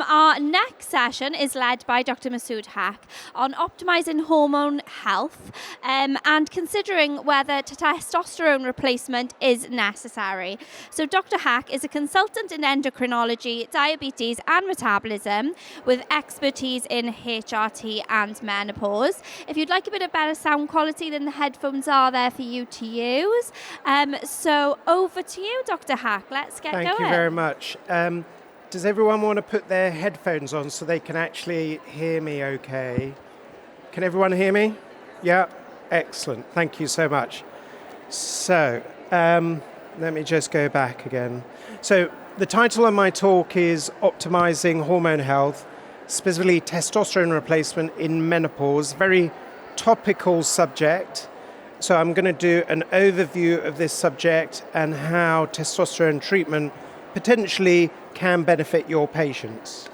Our next session is led by Dr Masud Haq on optimising hormone health and considering whether testosterone replacement is necessary. So Dr Haq is a consultant in endocrinology, diabetes and metabolism with expertise in HRT and menopause. If you'd like a bit of better sound quality, then the headphones are there for you to use. So over to you, Dr Haq. Let's get going. Thank you very much. Does everyone want to put their headphones on so they can actually hear me okay? Can everyone hear me? Yeah? Excellent. Thank you so much. So, let me just go back again. So, the title of my talk is Optimising Hormone Health, specifically testosterone replacement in menopause. Very topical subject. So, I'm going to do an overview of this subject and how testosterone treatment potentially can benefit your patients.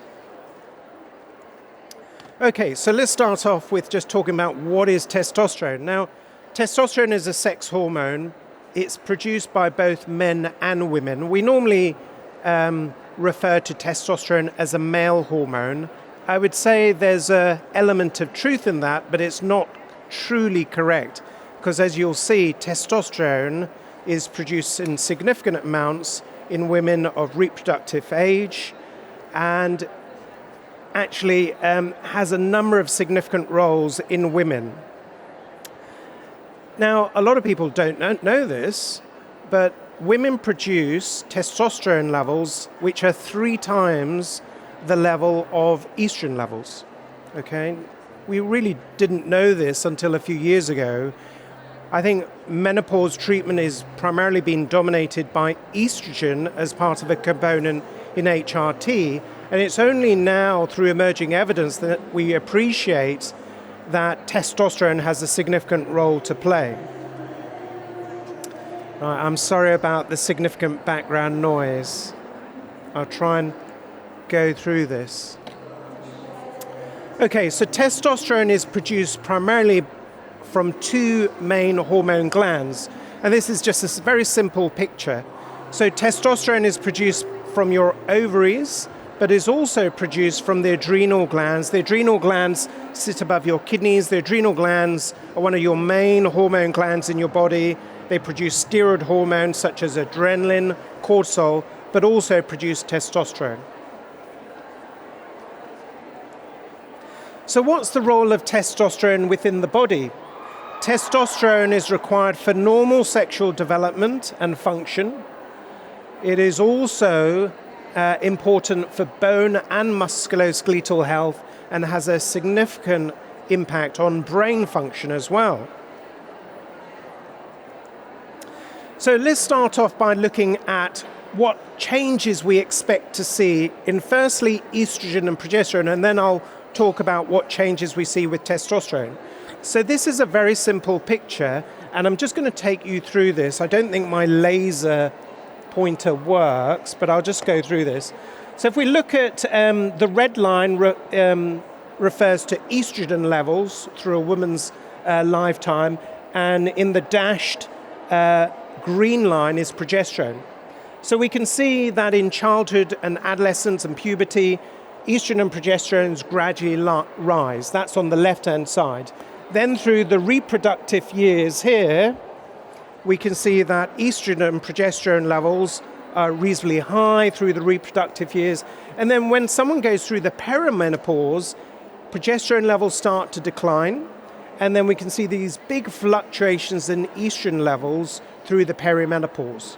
Okay, so let's start off with just talking about what is testosterone. Now, testosterone is a sex hormone. It's produced by both men and women. We normally refer to testosterone as a male hormone. I would say there's an element of truth in that, but it's not truly correct, because as you'll see, testosterone is produced in significant amounts in women of reproductive age and actually has a number of significant roles in women. Now, a lot of people don't know this, but women produce testosterone levels which are 3 times the level of estrogen levels. Okay? We really didn't know this until a few years ago. I think menopause treatment is primarily being dominated by estrogen as part of a component in HRT, and it's only now through emerging evidence that we appreciate that testosterone has a significant role to play. Right, I'm sorry about the significant background noise. I'll try and go through this. Okay, so testosterone is produced primarily from 2 main hormone glands. And this is just a very simple picture. So testosterone is produced from your ovaries, but is also produced from the adrenal glands. The adrenal glands sit above your kidneys. The adrenal glands are one of your main hormone glands in your body. They produce steroid hormones such as adrenaline, cortisol, but also produce testosterone. So what's the role of testosterone within the body? Testosterone is required for normal sexual development and function. It is also important for bone and musculoskeletal health and has a significant impact on brain function as well. So let's start off by looking at what changes we expect to see in firstly estrogen and progesterone, and then I'll talk about what changes we see with testosterone. So this is a very simple picture, and I'm just going to take you through this. I don't think my laser pointer works, but I'll just go through this. So if we look at the red line refers to estrogen levels through a woman's lifetime, and in the dashed green line is progesterone. So we can see that in childhood and adolescence and puberty, estrogen and progesterone gradually rise. That's on the left-hand side. Then through the reproductive years here, we can see that estrogen and progesterone levels are reasonably high through the reproductive years. And then when someone goes through the perimenopause, progesterone levels start to decline. And then we can see these big fluctuations in estrogen levels through the perimenopause.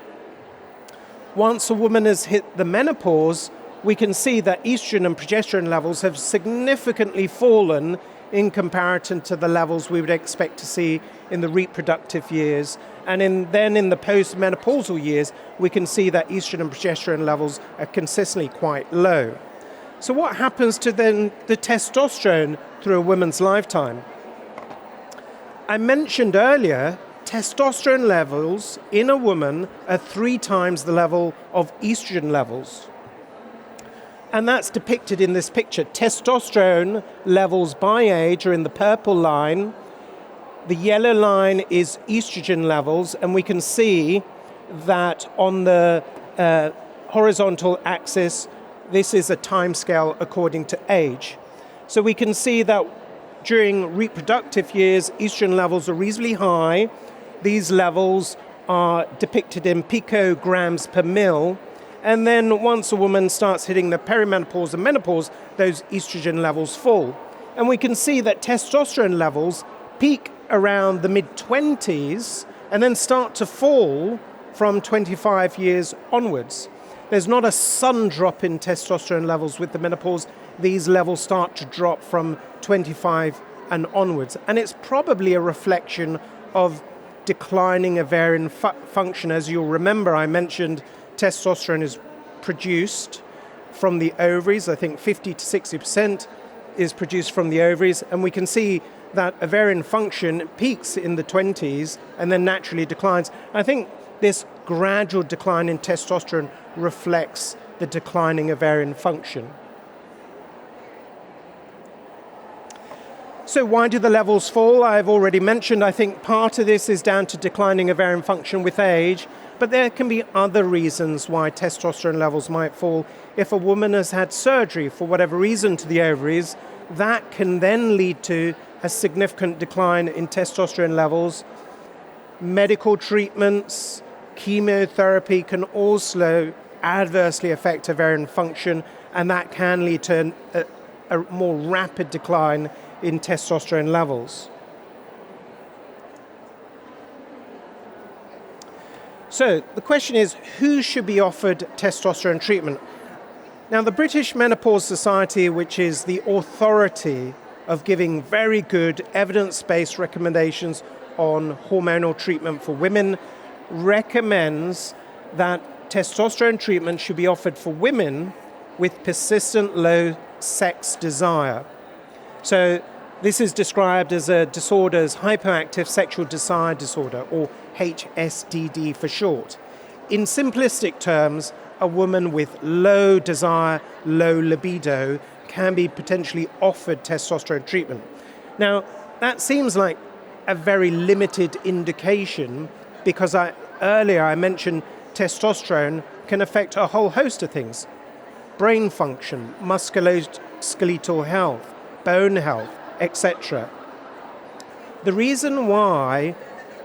Once a woman has hit the menopause, we can see that estrogen and progesterone levels have significantly fallen in comparison to the levels we would expect to see in the reproductive years. And then in the post-menopausal years, we can see that estrogen and progesterone levels are consistently quite low. So what happens to then the testosterone through a woman's lifetime? I mentioned earlier, testosterone levels in a woman are 3 times the level of estrogen levels. And that's depicted in this picture. Testosterone levels by age are in the purple line. The yellow line is estrogen levels, and we can see that on the horizontal axis, this is a timescale according to age. So we can see that during reproductive years, estrogen levels are reasonably high. These levels are depicted in picograms per mil. And then once a woman starts hitting the perimenopause and menopause, those estrogen levels fall. And we can see that testosterone levels peak around the mid-20s and then start to fall from 25 years onwards. There's not a sudden drop in testosterone levels with the menopause. These levels start to drop from 25 and onwards. And it's probably a reflection of declining ovarian function. As you'll remember, I mentioned testosterone is produced from the ovaries. I think 50 to 60% is produced from the ovaries. And we can see that ovarian function peaks in the 20s and then naturally declines. I think this gradual decline in testosterone reflects the declining ovarian function. So why do the levels fall? I've already mentioned, I think part of this is down to declining ovarian function with age, but there can be other reasons why testosterone levels might fall. If a woman has had surgery for whatever reason to the ovaries, that can then lead to a significant decline in testosterone levels. Medical treatments, chemotherapy can also adversely affect ovarian function, and that can lead to a more rapid decline in testosterone levels. So the question is, who should be offered testosterone treatment? Now, the British Menopause Society, which is the authority of giving very good evidence-based recommendations on hormonal treatment for women, recommends that testosterone treatment should be offered for women with persistent low sex desire. So this is described as a disorder as hypoactive sexual desire disorder, or HSDD for short. In simplistic terms, a woman with low desire, low libido can be potentially offered testosterone treatment. Now, that seems like a very limited indication because earlier I mentioned testosterone can affect a whole host of things. Brain function, musculoskeletal health, bone health, etc. The reason why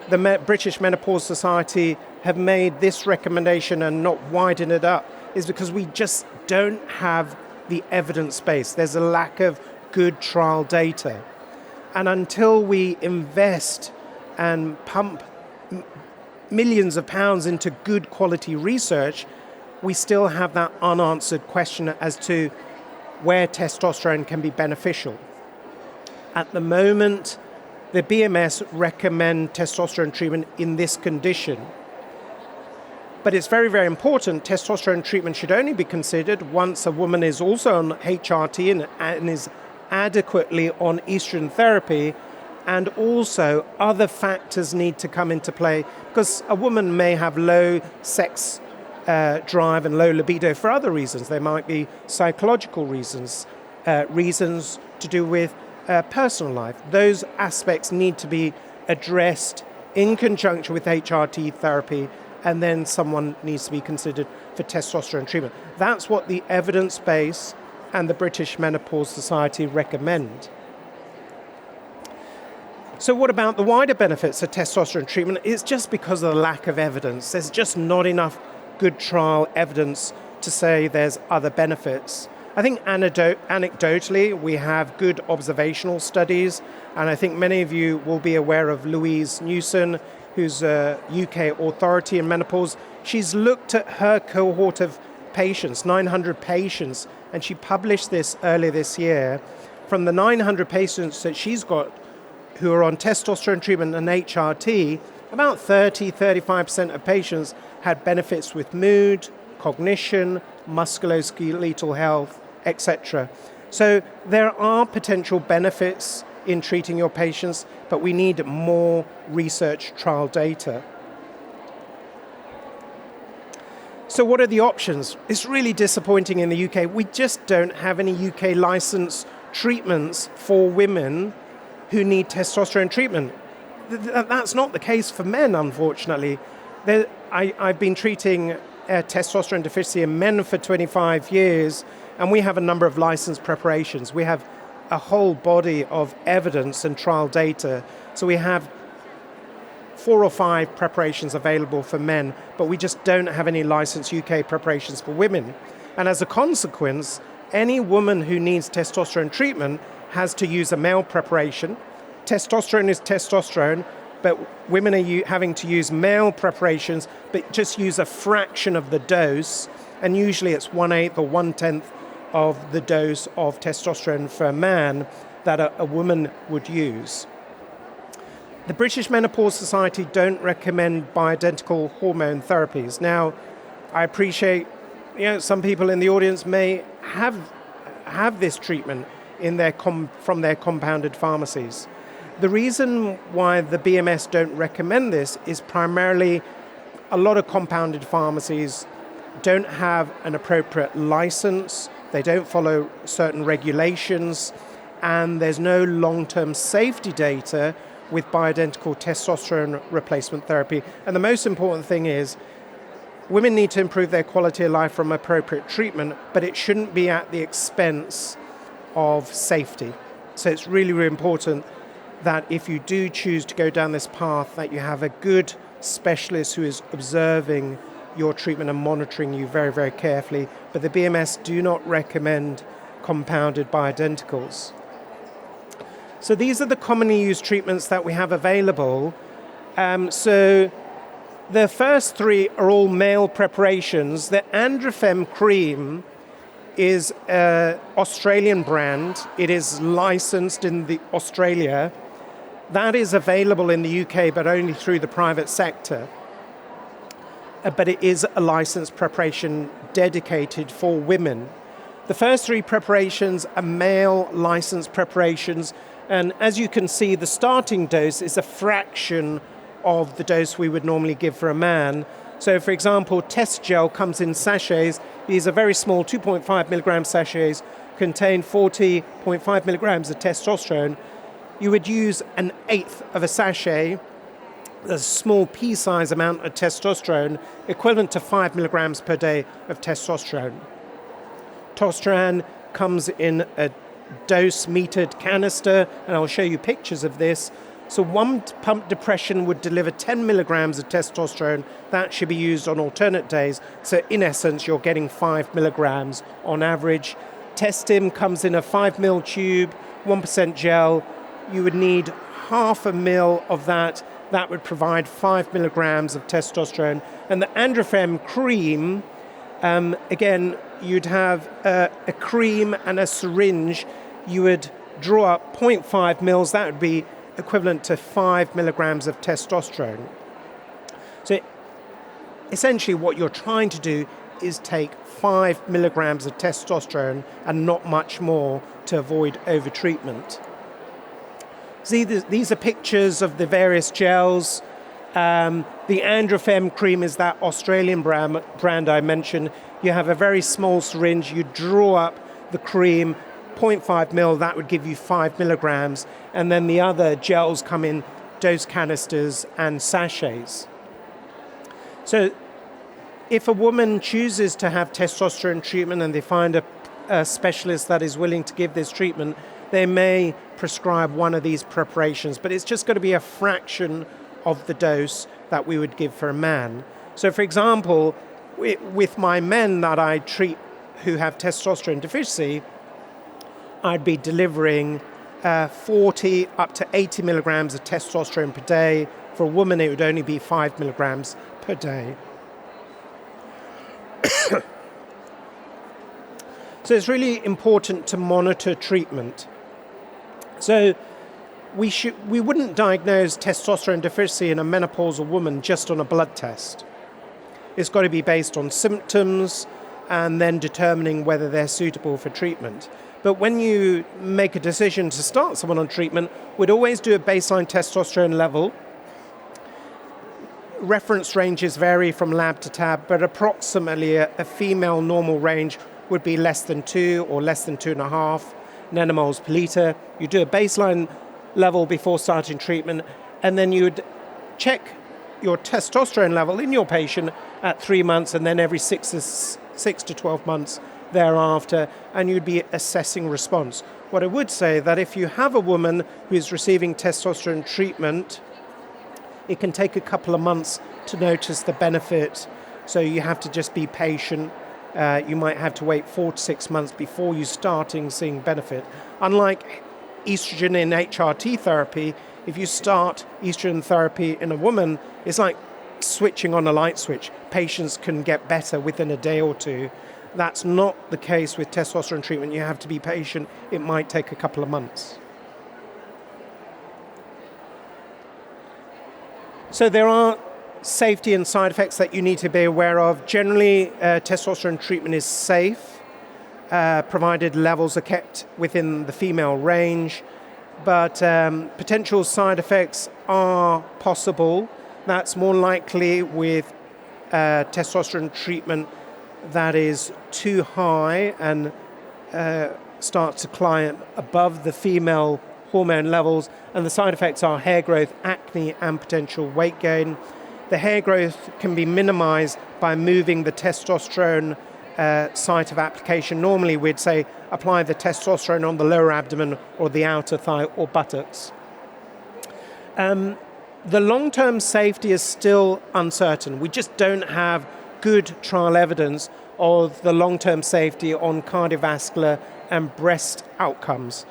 the British Menopause Society have made this recommendation and not widen it up is because we just don't have the evidence base. There's a lack of good trial data. And until we invest and pump millions of pounds into good quality research, we still have that unanswered question as to where testosterone can be beneficial. At the moment, the BMS recommend testosterone treatment in this condition. But it's very, very important. Testosterone treatment should only be considered once a woman is also on HRT and is adequately on estrogen therapy, and also other factors need to come into play because a woman may have low sex drive and low libido for other reasons. There might be psychological reasons, reasons to do with personal life. Those aspects need to be addressed in conjunction with HRT therapy, and then someone needs to be considered for testosterone treatment. That's what the evidence base and the British Menopause Society recommend. So what about the wider benefits of testosterone treatment? It's just because of the lack of evidence. There's just not enough good trial evidence to say there's other benefits. I think anecdotally we have good observational studies, and I think many of you will be aware of Louise Newson, who's a UK authority in menopause. She's looked at her cohort of patients, 900 patients, and she published this earlier this year. From the 900 patients that she's got who are on testosterone treatment and HRT, about 30-35% of patients had benefits with mood, cognition, musculoskeletal health, etc. So there are potential benefits in treating your patients, but we need more research trial data. So what are the options? It's really disappointing in the UK. We just don't have any UK licensed treatments for women who need testosterone treatment. That's not the case for men, unfortunately. I've been treating testosterone deficiency in men for 25 years, and we have a number of licensed preparations. We have a whole body of evidence and trial data. So we have 4 or 5 preparations available for men, but we just don't have any licensed UK preparations for women. And as a consequence, any woman who needs testosterone treatment has to use a male preparation. Testosterone is testosterone, but women are having to use male preparations, but just use a fraction of the dose, and usually it's 1/8 or 1/10 of the dose of testosterone for a man that a woman would use. The British Menopause Society don't recommend bioidentical hormone therapies. Now, I appreciate some people in the audience may have this treatment in from their compounded pharmacies. The reason why the BMS don't recommend this is primarily a lot of compounded pharmacies don't have an appropriate license, they don't follow certain regulations, and there's no long-term safety data with bioidentical testosterone replacement therapy. And the most important thing is women need to improve their quality of life from appropriate treatment, but it shouldn't be at the expense of safety. So it's really, really important that if you do choose to go down this path, that you have a good specialist who is observing your treatment and monitoring you very, very carefully. But the BMS do not recommend compounded bioidenticals. So these are the commonly used treatments that we have available. So the first 3 are all male preparations. The Androfem cream is an Australian brand. It is licensed in Australia. That is available in the UK, but only through the private sector. But it is a licensed preparation dedicated for women. The first 3 preparations are male licensed preparations, and as you can see, the starting dose is a fraction of the dose we would normally give for a man. So, for example, Test Gel comes in sachets. These are very small, 2.5 milligram sachets, contain 40.5 milligrams of testosterone. You would use 1/8 of a sachet, a small pea-sized amount of testosterone, equivalent to 5 milligrams per day of testosterone. Testosterone comes in a dose-metered canister, and I'll show you pictures of this. So 1 pump depression would deliver 10 milligrams of testosterone. That should be used on alternate days. So in essence, you're getting 5 milligrams on average. Testim comes in a 5 ml tube, 1% gel. You would need 0.5 ml of that. That would provide 5 milligrams of testosterone. And the Androfem cream, again, you'd have a cream and a syringe. You would draw up 0.5 mils. That would be equivalent to 5 milligrams of testosterone. So essentially what you're trying to do is take 5 milligrams of testosterone and not much more to avoid overtreatment. See, these are pictures of the various gels. The Androfem cream is that Australian brand I mentioned. You have a very small syringe. You draw up the cream, 0.5 mil, that would give you 5 milligrams. And then the other gels come in dose canisters and sachets. So if a woman chooses to have testosterone treatment and they find a specialist that is willing to give this treatment, they may prescribe one of these preparations, but it's just going to be a fraction of the dose that we would give for a man. So for example, with my men that I treat who have testosterone deficiency, I'd be delivering 40 up to 80 milligrams of testosterone per day. For a woman, it would only be 5 milligrams per day. So it's really important to monitor treatment. So we wouldn't diagnose testosterone deficiency in a menopausal woman just on a blood test. It's got to be based on symptoms and then determining whether they're suitable for treatment. But when you make a decision to start someone on treatment, we'd always do a baseline testosterone level. Reference ranges vary from lab to tab, but approximately a female normal range would be less than 2 or less than 2.5 nanomoles per liter. You do a baseline level before starting treatment, and then you would check your testosterone level in your patient at 3 months and then every 6 to 12 months thereafter, and you'd be assessing response. What I would say that if you have a woman who is receiving testosterone treatment, it can take a couple of months to notice the benefit, so you have to just be patient. You might have to wait 4 to 6 months before you starting seeing benefit. Unlike estrogen in HRT therapy, if you start estrogen therapy in a woman, it's like switching on a light switch. Patients can get better within a day or two. That's not the case with testosterone treatment. You have to be patient. It might take a couple of months. So there are safety and side effects that you need to be aware of. Generally, testosterone treatment is safe, provided levels are kept within the female range, but potential side effects are possible. That's more likely with testosterone treatment that is too high and starts to climb above the female hormone levels, and the side effects are hair growth, acne, and potential weight gain. The hair growth can be minimized by moving the testosterone site of application. Normally we'd say apply the testosterone on the lower abdomen or the outer thigh or buttocks. The long-term safety is still uncertain. We just don't have good trial evidence of the long-term safety on cardiovascular and breast outcomes.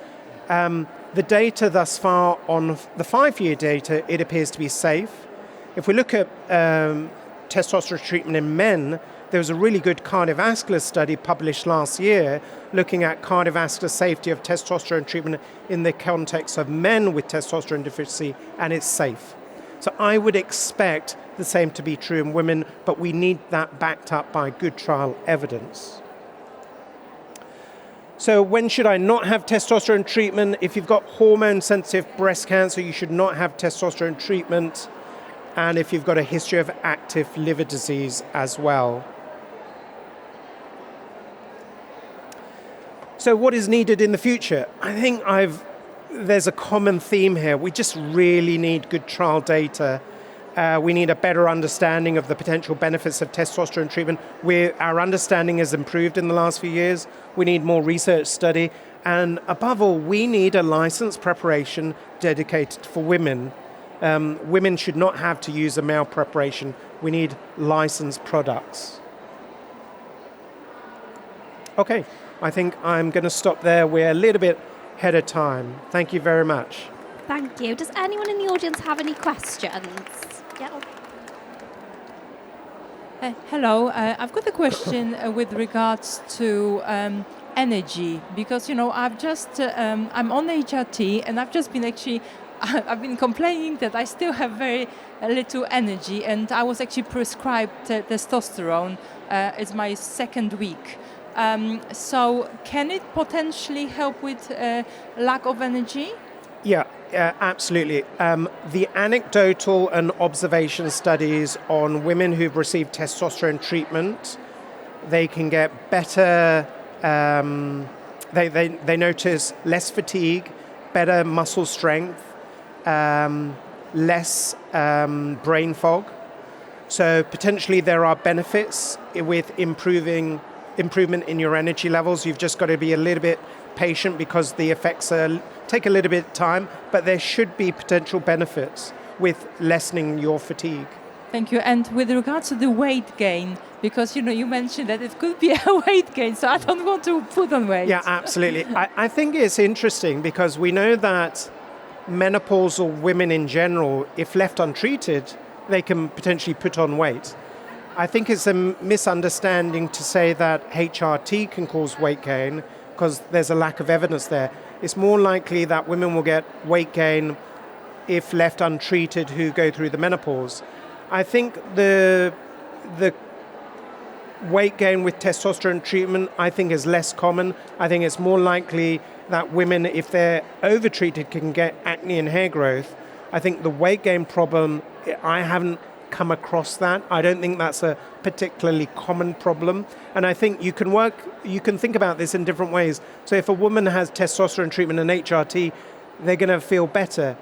The data thus far on the 5-year data, it appears to be safe. If we look at testosterone treatment in men, there was a really good cardiovascular study published last year looking at cardiovascular safety of testosterone treatment in the context of men with testosterone deficiency, and it's safe. So I would expect the same to be true in women, but we need that backed up by good trial evidence. So when should I not have testosterone treatment? If you've got hormone-sensitive breast cancer, you should not have testosterone treatment. And if you've got a history of active liver disease as well. So what is needed in the future? I think there's a common theme here. We just really need good trial data. We need a better understanding of the potential benefits of testosterone treatment. Our understanding has improved in the last few years. We need more research study. And above all, we need a license preparation dedicated for women. Women should not have to use a male preparation. We need licensed products. Okay, I think I'm going to stop there. We're a little bit ahead of time. Thank you very much. Thank you. Does anyone in the audience have any questions? Yeah. Hello, I've got a question with regards to energy, because I'm on HRT and I've just been I've been complaining that I still have very little energy, and I was actually prescribed testosterone. It's my second week. So can it potentially help with lack of energy? Yeah, absolutely. The anecdotal and observation studies on women who've received testosterone treatment, they can get better, they notice less fatigue, better muscle strength, less brain fog. So potentially there are benefits with improvement in your energy levels. You've just got to be a little bit patient because the effects take a little bit of time, but there should be potential benefits with lessening your fatigue. Thank you. And with regards to the weight gain, because you mentioned that it could be a weight gain, so I don't want to put on weight. Yeah, absolutely. I think it's interesting because we know that menopausal women in general, if left untreated, they can potentially put on weight. I think it's a misunderstanding to say that HRT can cause weight gain because there's a lack of evidence there. It's more likely that women will get weight gain if left untreated who go through the menopause. I think the weight gain with testosterone treatment, I think, is less common. I think it's more likely that women, if they're overtreated, can get acne and hair growth. I think the weight gain problem, I haven't come across that. I don't think that's a particularly common problem. And I think you can think about this in different ways. So if a woman has testosterone treatment and HRT, they're going to feel better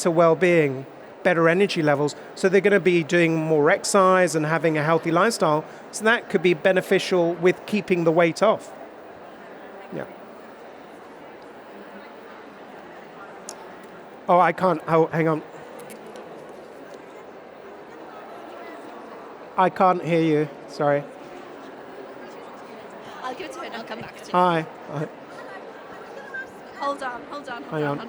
well-being. better energy levels. So they're going to be doing more exercise and having a healthy lifestyle. So that could be beneficial with keeping the weight off. Yeah. Oh, I can't. Oh, hang on. I can't hear you. Sorry. I'll give it to her and I'll come back to you. Hi. Hold on. Hang on.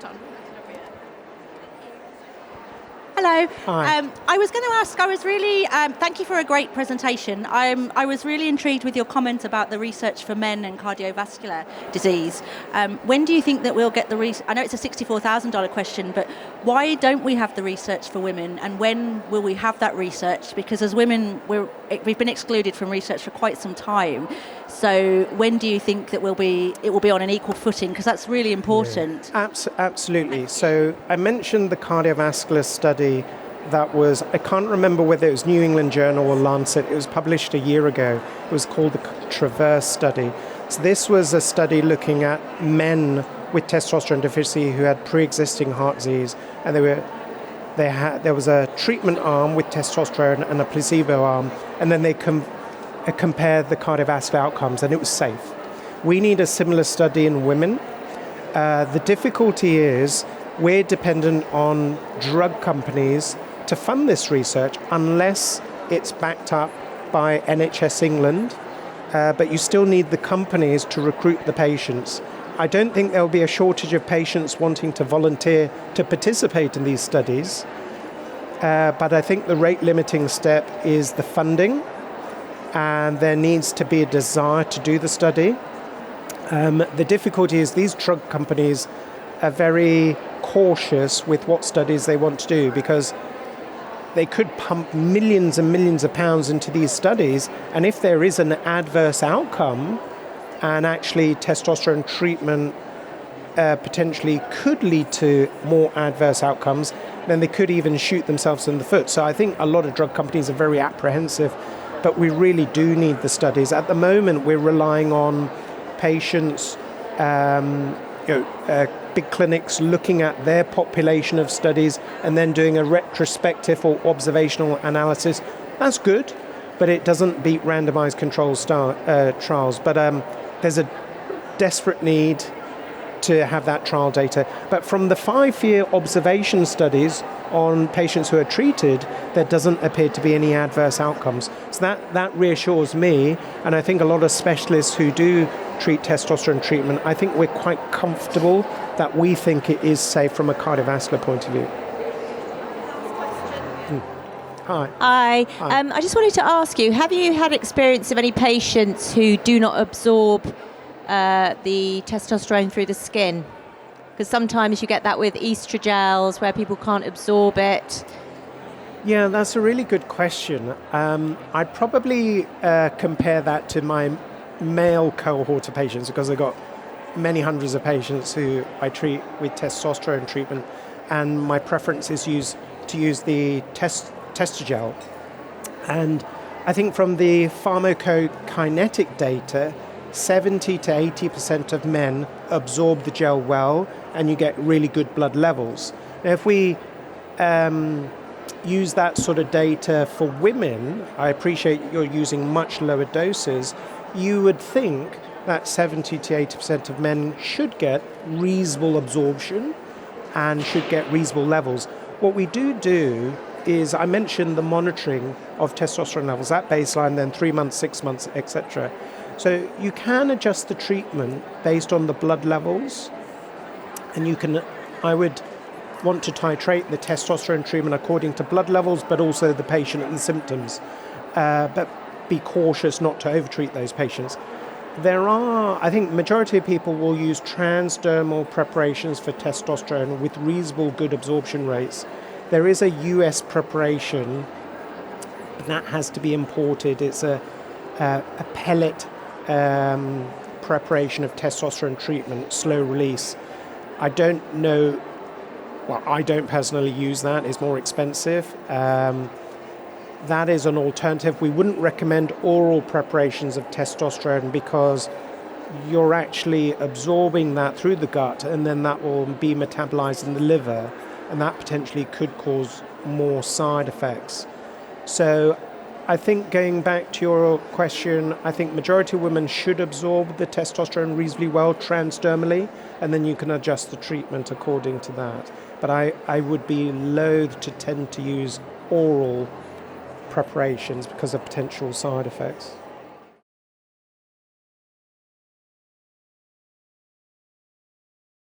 Hello. Hi. I was going to ask, I was really, thank you for a great presentation. I was really intrigued with your comment about the research for men and cardiovascular disease. When do you think that we'll get the research? I know it's a $64,000 question, but why don't we have the research for women? And when will we have that research? Because as women, we've been excluded from research for quite some time. So when do you think that it will be on an equal footing? Because that's really important. Yeah. Absolutely. So I mentioned the cardiovascular study that was, I can't remember whether it was New England Journal or Lancet, it was published a year ago. It was called the Traverse study. So this was a study looking at men with testosterone deficiency who had pre-existing heart disease, and there was a treatment arm with testosterone and a placebo arm, and then they compared the cardiovascular outcomes, and it was safe. We need a similar study in women. The difficulty is we're dependent on drug companies to fund this research unless it's backed up by NHS England, but you still need the companies to recruit the patients. I don't think there will be a shortage of patients wanting to volunteer to participate in these studies, but I think the rate limiting step is the funding, and there needs to be a desire to do the study. The difficulty is these drug companies are very cautious with what studies they want to do, because they could pump millions and millions of pounds into these studies, and if there is an adverse outcome, and actually testosterone treatment potentially could lead to more adverse outcomes, then they could even shoot themselves in the foot. So I think a lot of drug companies are very apprehensive, but we really do need the studies. At the moment, we're relying on patients, big clinics looking at their population of studies and then doing a retrospective or observational analysis. That's good, but it doesn't beat randomized controlled trials. But there's a desperate need to have that trial data. But from the 5-year observation studies on patients who are treated, there doesn't appear to be any adverse outcomes. So that reassures me, and I think a lot of specialists who do treat testosterone treatment, I think we're quite comfortable that we think it is safe from a cardiovascular point of view. Hi. Hi. I just wanted to ask you, have you had experience of any patients who do not absorb the testosterone through the skin? Because sometimes you get that with estrogels where people can't absorb it. Yeah, that's a really good question. I'd probably compare that to my male cohort of patients, because I've got many hundreds of patients who I treat with testosterone treatment, and my preference is to use the Testogel. And I think from the pharmacokinetic data, 70 to 80% of men absorb the gel well, and you get really good blood levels. Now, if we use that sort of data for women, I appreciate you're using much lower doses, you would think that 70 to 80% of men should get reasonable absorption and should get reasonable levels. What we do is, I mentioned the monitoring of testosterone levels at baseline, then 3 months, 6 months, etc. So you can adjust the treatment based on the blood levels, and I would want to titrate the testosterone treatment according to blood levels, but also the patient and the symptoms. But be cautious not to overtreat those patients. I think majority of people will use transdermal preparations for testosterone with reasonable good absorption rates. There is a US preparation, but that has to be imported. It's a pellet preparation of testosterone treatment, slow release. I don't know, I don't personally use that. It's more expensive. That is an alternative. We wouldn't recommend oral preparations of testosterone, because you're actually absorbing that through the gut, and then that will be metabolized in the liver. and that potentially could cause more side effects. So I think going back to your question, I think majority of women should absorb the testosterone reasonably well transdermally, and then you can adjust the treatment according to that. But I would be loath to tend to use oral preparations because of potential side effects.